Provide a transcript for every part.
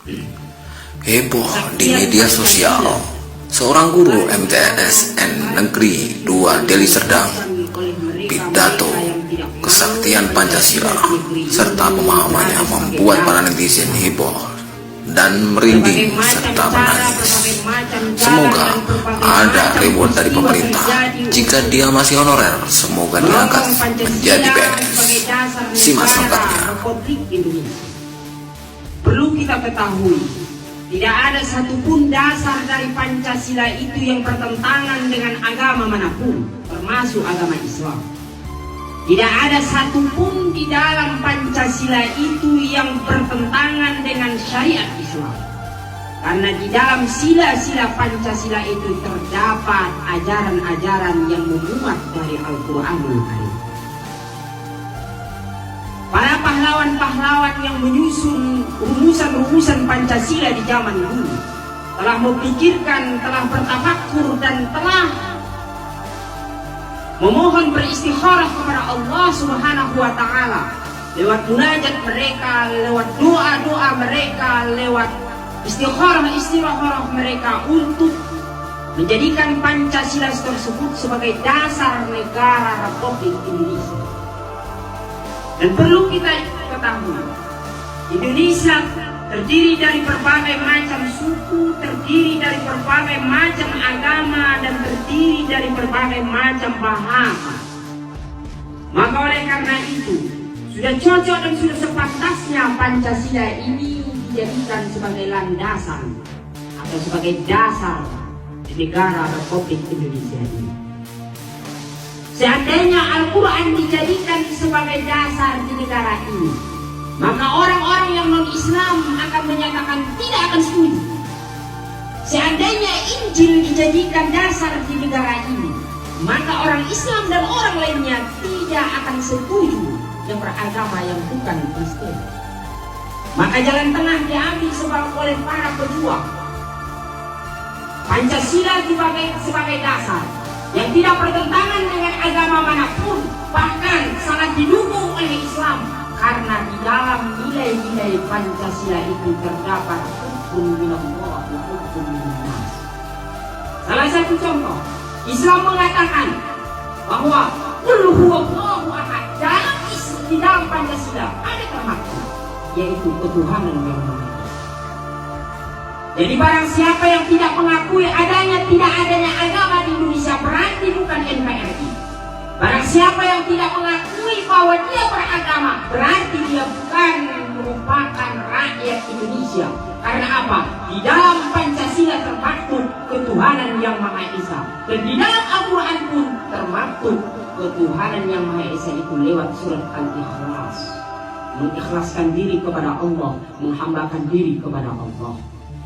Heboh di media sosial, seorang guru MTSN Negeri 2 Deli Serdang pidato kesaktian Pancasila serta pemahamannya membuat para netizen heboh dan merinding serta menangis. Semoga ada reward dari pemerintah. Jika dia masih honorer, semoga diangkat menjadi PNS. Simak selengkapnya. Perlu kita ketahui, tidak ada satupun dasar dari Pancasila itu yang bertentangan dengan agama manapun, termasuk agama Islam. Tidak ada satupun di dalam Pancasila itu yang bertentangan dengan syariat Islam. Karena di dalam sila-sila Pancasila itu terdapat ajaran-ajaran yang memuat dari Al-Quranul Karim. Para pahlawan-pahlawan yang menyusun rumusan-rumusan Pancasila di zaman dulu telah memikirkan, telah bertafakkur dan telah memohon beristikharah kepada Allah Subhanahu wa Ta'ala lewat munajat mereka, lewat doa-doa mereka, lewat istikharah mereka untuk menjadikan Pancasila tersebut sebagai dasar negara Republik Indonesia. Dan perlu kita ketahui, Indonesia terdiri dari berbagai macam suku, terdiri dari berbagai macam agama, dan terdiri dari berbagai macam bahasa. Maka oleh karena itu, sudah cocok dan sudah sepantasnya Pancasila ini dijadikan sebagai landasan atau sebagai dasar di negara Republik Indonesia ini. Seandainya Al-Quran dijadikan sebagai dasar di negara ini, maka orang-orang yang non-Islam akan menyatakan tidak akan setuju. Seandainya Injil dijadikan dasar di negara ini, maka orang Islam dan orang lainnya tidak akan setuju yang beragama yang bukan Kristen. Maka jalan tengah diambil oleh para pejuang. Pancasila sebagai dasar yang tidak bertentangan dengan agama manapun, bahkan sangat didukung oleh Islam, karena di dalam nilai-nilai Pancasila itu terdapat hukum minallah wa hukum minannas. Salah satu contoh, Islam mengatakan bahwa qul huwallahu ahad. Di dalam Pancasila ada termaktub, yaitu ketuhanan yang maha esa. Jadi barang siapa yang tidak mengakui tidak adanya agama di Indonesia, berarti bukan NKRI. Barang siapa yang tidak mengakui bahwa dia beragama, berarti dia bukan merupakan rakyat Indonesia. Karena apa? Di dalam Pancasila termaktub ketuhanan yang maha esa, dan di dalam Al-Quran pun termaktub ketuhanan yang maha esa itu lewat surat Al-Ikhlas. Mengikhlaskan diri kepada Allah, menghambakan diri kepada Allah.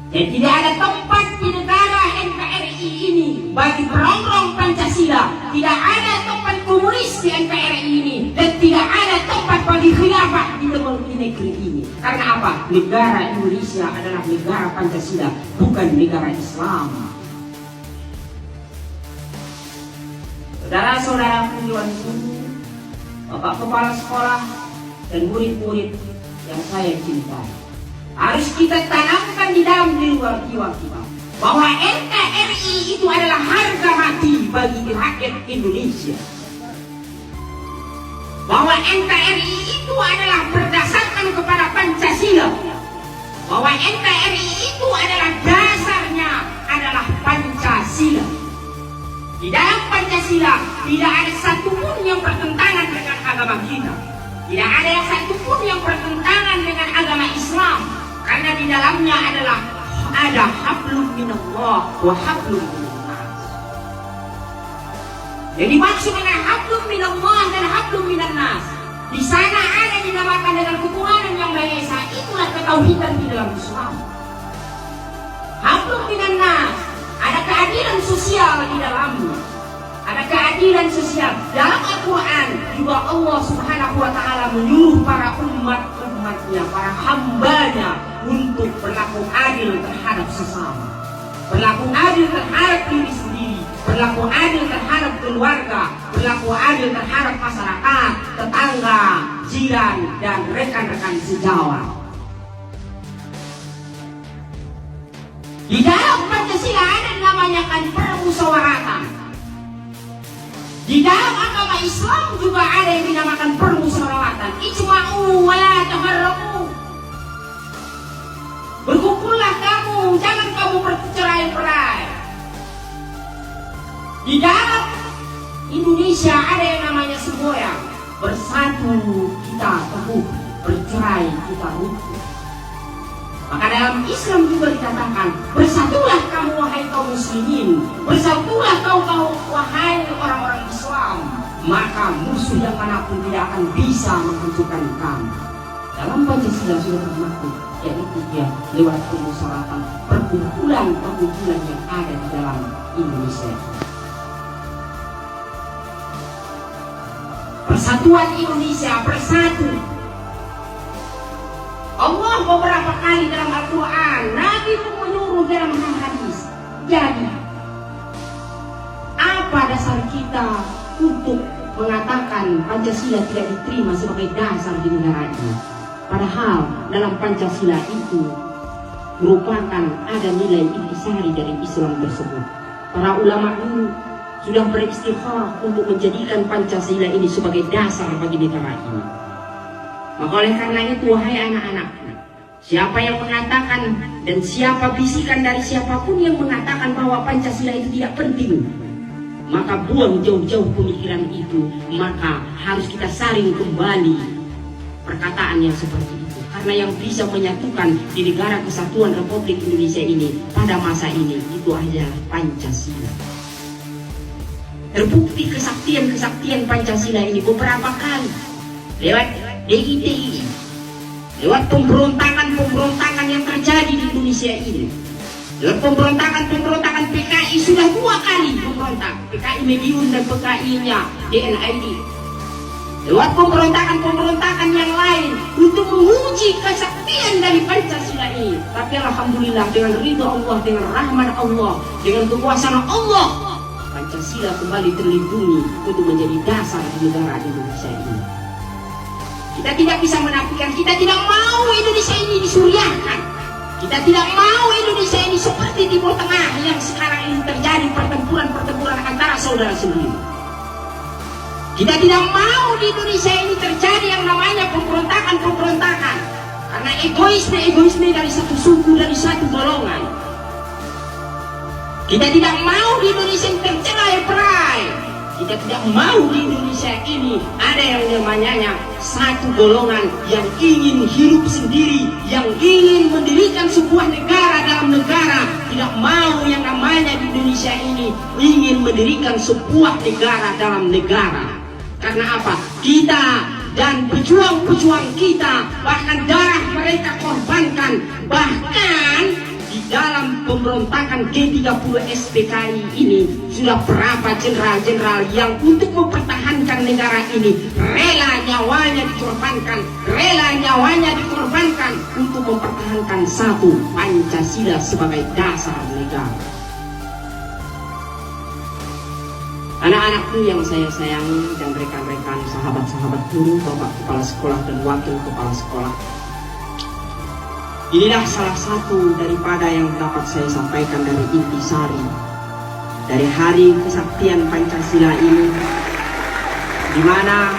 Dan tidak ada tempat di negara NKRI ini bagi perongrong Pancasila. Tidak ada tempat komunis di NKRI ini, dan tidak ada tempat bagi khilafah di negeri ini. Karena apa? Negara Indonesia adalah negara Pancasila, bukan negara Islam. Saudara-saudara penjual guru, bapak kepala sekolah, dan murid-murid yang saya cintai, harus kita tanamkan di dalam jiwa kita bahwa NKRI itu adalah harga mati bagi rakyat Indonesia. Bahwa NKRI itu adalah berdasarkan kepada Pancasila. Bahwa NKRI itu adalah dasarnya adalah Pancasila. Di dalam Pancasila tidak ada satupun yang bertentangan dengan agama kita. Tidak ada satupun yang bertentangan dengan agama Islam. Karena di dalamnya ada hablum minallah wa hablum minannas. Jadi maksud dengan hablum minallah dan hablum minannas, di sana ada dinamakan dengan ketuhanan yang maha esa. Itulah ketauhidan di dalam Islam. Hablum minannas, ada keadilan sosial di dalamnya. Ada keadilan sosial. Dalam Al-Quran juga Allah Subhanahu wa Ta'ala menyuruh para umatnya, para hambanya untuk berlaku adil terhadap sesama, berlaku adil terhadap diri sendiri, berlaku adil terhadap keluarga, berlaku adil terhadap masyarakat, tetangga, jiran, dan rekan-rekan sejawat. Di dalam Pancasila ada namanya kan permusyawaratan. Di dalam agama Islam juga ada yang dinamakan permusyawaratan. Ijma'u wa la tafarraqu. Berkumpullah kamu, jangan kamu bercerai-berai. Di dalam Indonesia ada yang namanya semboyan. Bersatu kita teguh, bercerai kita rukun. Maka dalam Islam juga dikatakan, bersatulah kamu wahai kaum muslimin, bersatulah kau wahai orang-orang Islam, maka musuh yang manapun tidak akan bisa menghancurkan kamu. Dalam Pancasila sudah termaktub, yaitu dia lewat permusyawaratan perkumpulan yang ada di dalam Indonesia. Persatuan Indonesia bersatu. Allah beberapa kali dalam Al-Quran, Nabi pun menyuruh dalam hadis. Jadi, apa dasar kita untuk mengatakan Pancasila tidak diterima sebagai dasar di negara ini? Padahal dalam Pancasila itu merupakan ada nilai intisari dari Islam tersebut. Para ulama dulu sudah beristikharah untuk menjadikan Pancasila ini sebagai dasar bagi negara ini. Maka oleh karena itu, wahai anak-anak, siapa yang mengatakan dan siapa bisikan dari siapapun yang mengatakan bahwa Pancasila itu tidak penting, maka buang jauh-jauh pemikiran itu. Maka harus kita saring kembali perkataan yang seperti itu. Karena yang bisa menyatukan di negara kesatuan Republik Indonesia ini pada masa ini itu adalah Pancasila. Terbukti kesaktian Pancasila ini beberapa kali lewat DITI, lewat pemberontakan yang terjadi di Indonesia ini, lewat pemberontakan PKI sudah 2 kali pemberontak, PKI Mediun dan PKI-nya DNID, lewat pemberontakan yang lain untuk menguji kesaktian dari Pancasila ini. Tapi alhamdulillah dengan ridha Allah, dengan rahmat Allah, dengan kekuasaan Allah, Pancasila kembali terlindungi untuk menjadi dasar di negara Indonesia ini. Kita tidak bisa menafikan, kita tidak mau Indonesia ini disuriahkan. Kita tidak mau Indonesia ini seperti Timur Tengah yang sekarang ini terjadi pertempuran antara saudara sendiri. Kita tidak mau di Indonesia ini terjadi yang namanya pemberontakan. Karena egoisme dari satu suku, dari satu golongan. Kita tidak mau di Indonesia ini tercerai-berai. Kita tidak mau di Indonesia ini ada yang namanya satu golongan yang ingin hidup sendiri, yang ingin mendirikan sebuah negara dalam negara. Tidak mau yang namanya di Indonesia ini ingin mendirikan sebuah negara dalam negara. Karena apa? Kita dan pejuang-pejuang kita, bahkan darah mereka korbankan, bahkan di dalam pemberontakan G30 SPKI ini sudah berapa jenderal-jenderal yang untuk mempertahankan negara ini rela nyawanya dikorbankan untuk mempertahankan satu Pancasila sebagai dasar negara. Anak-anakku yang saya sayangi dan rekan-rekan sahabat-sahabat guru, bapak kepala sekolah dan wakil kepala sekolah, inilah salah satu daripada yang dapat saya sampaikan dari intisari dari hari kesaktian Pancasila ini, di mana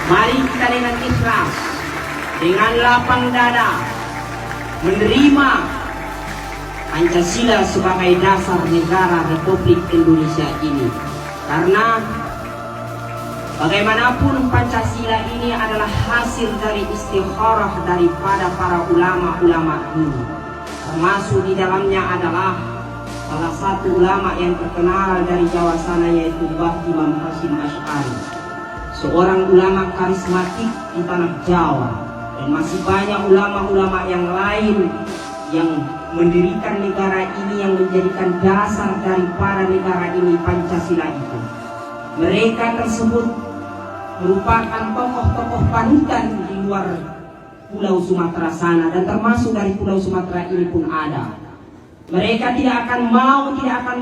mari kita dengan ikhlas, dengan lapang dada menerima Pancasila sebagai dasar negara Republik Indonesia ini. Karena bagaimanapun Pancasila ini adalah hasil dari istikharah daripada para ulama-ulama dulu. Termasuk di dalamnya adalah salah satu ulama yang terkenal dari Jawa sana, yaitu Mbah Imam Hasyim Asy'ari, seorang ulama karismatik di tanah Jawa. Dan masih banyak ulama-ulama yang lain yang mendirikan negara ini, yang menjadikan dasar daripada negara ini Pancasila itu. Mereka tersebut merupakan tokoh-tokoh panutan di luar Pulau Sumatera sana, dan termasuk dari Pulau Sumatera ini pun ada. Mereka tidak akan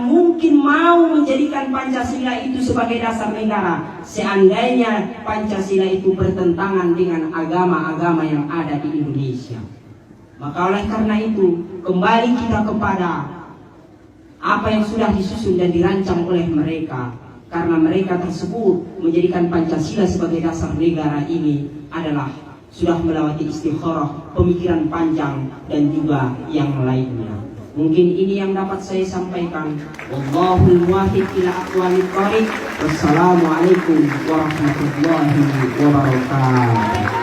mungkin mau menjadikan Pancasila itu sebagai dasar negara seandainya Pancasila itu bertentangan dengan agama-agama yang ada di Indonesia. Maka oleh karena itu, kembali kita kepada apa yang sudah disusun dan dirancang oleh mereka. Karena mereka tersebut menjadikan Pancasila sebagai dasar negara ini adalah sudah melewati istikharah, pemikiran panjang, dan juga yang lainnya. Mungkin ini yang dapat saya sampaikan. Wallahul muwaffiq ila aqwamit thoriq. Wassalamualaikum warahmatullahi wabarakatuh.